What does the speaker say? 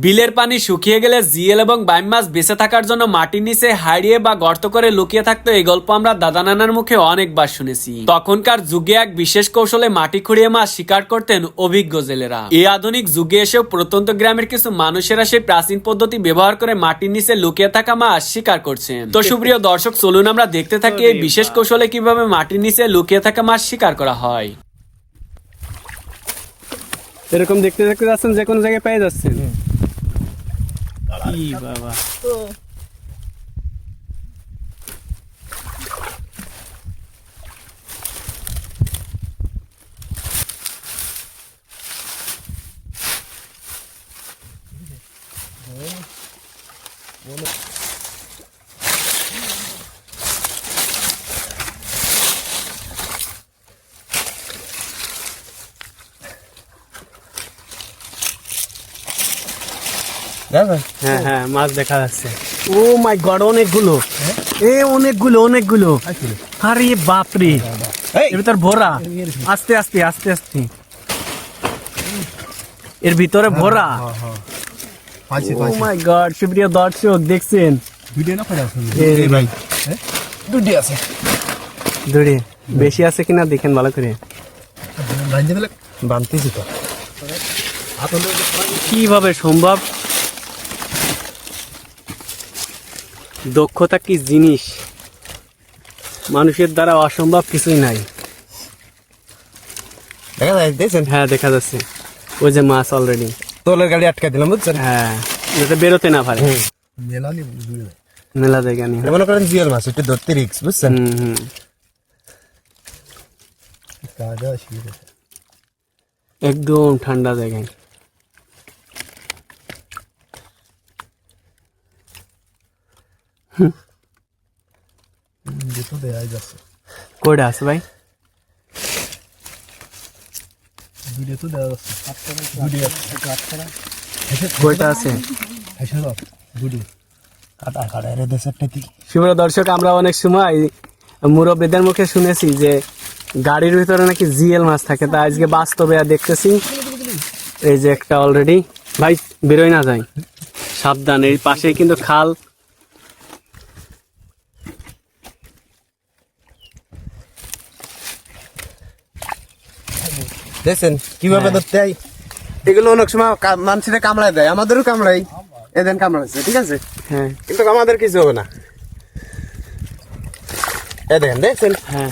বিলের পানি শুকিয়ে গেলে জিএল এবং বাইম মাছ বেঁচে থাকার জন্য মাটির নিচে হারিয়ে বা গর্ত করে লুকিয়ে থাকতো। এই গল্প আমরা দাদা নানার মুখে অনেকবার শুনেছি। তখনকার যুগে এক বিশেষ কৌশলে মাটি খুঁড়িয়ে মাছ শিকার করতেন অভিজ্ঞ জেলেরা। এই আধুনিক যুগে এসেও প্রত্যন্ত গ্রামের কিছু মানুষেরা সেই প্রাচীন পদ্ধতি ব্যবহার করে মাটির নিচে লুকিয়ে থাকা মাছ শিকার করছেন। তো সুপ্রিয় দর্শক, চলুন আমরা দেখতে থাকি এই বিশেষ কৌশলে কিভাবে মাটির নিচে লুকিয়ে থাকা মাছ শিকার করা হয়। এরকম দেখতে দেখতে যাচ্ছেন, যে কোনো জায়গায় পেয়ে যাচ্ছেন। কি বাবা, হ্যাঁ হ্যাঁ মাছ দেখা যাচ্ছে। ও মাই গড, অনেকগুলো, অনেকগুলো। আরে বাপরে, এর ভিতর ভরা। আস্তে আস্তে আস্তে আস্তে এর ভিতরে ভরা। ও মাই গড, সুপ্রিয় দর্শক দেখছেন, দূরে বেশি আছে কিনা দেখেন ভালো করে। কিভাবে সম্ভব? দক্ষতা কি জিনিস, মানুষের দ্বারা অসম্ভব কিছুই নাই। দেখা যায়, দেখছেন? হ্যাঁ দেখা যাচ্ছে, ওই যে মাছ অলরেডি তোলের গাড়ি আটকা দিলাম, বুঝছেন? হ্যাঁ, যাতে বেরোতে না পারে। মেলা জায়গা নেই, মনে করেন জিয়াল মাছ একটু ধরতে রিক্স, বুঝছেন? একদম ঠান্ডা জায়গায়। কয়টা আছে ভাই? কয়টা আছে? সুপ্রিয় দর্শক, আমরা অনেক সময় মুরব্বীদের মুখে শুনেছি যে গাড়ির ভিতরে নাকি জিএল মাছ থাকে, তা আজকে বাস্তবে দেখতেছি। এই যে একটা অলরেডি, ভাই বেরোয় না যায়, সাবধান। এই পাশেই কিন্তু খাল। দেখছেন কিভাবে ধরতে হয়? এগুলো অনেক সময় মানুষেরা কামড়ায় দেয়, আমাদেরও কামড়াই, এদের কামড়াচ্ছে, ঠিক আছে? হ্যাঁ কিন্তু আমাদের কিছু হবে না। দেখেন, দেখছেন? হ্যাঁ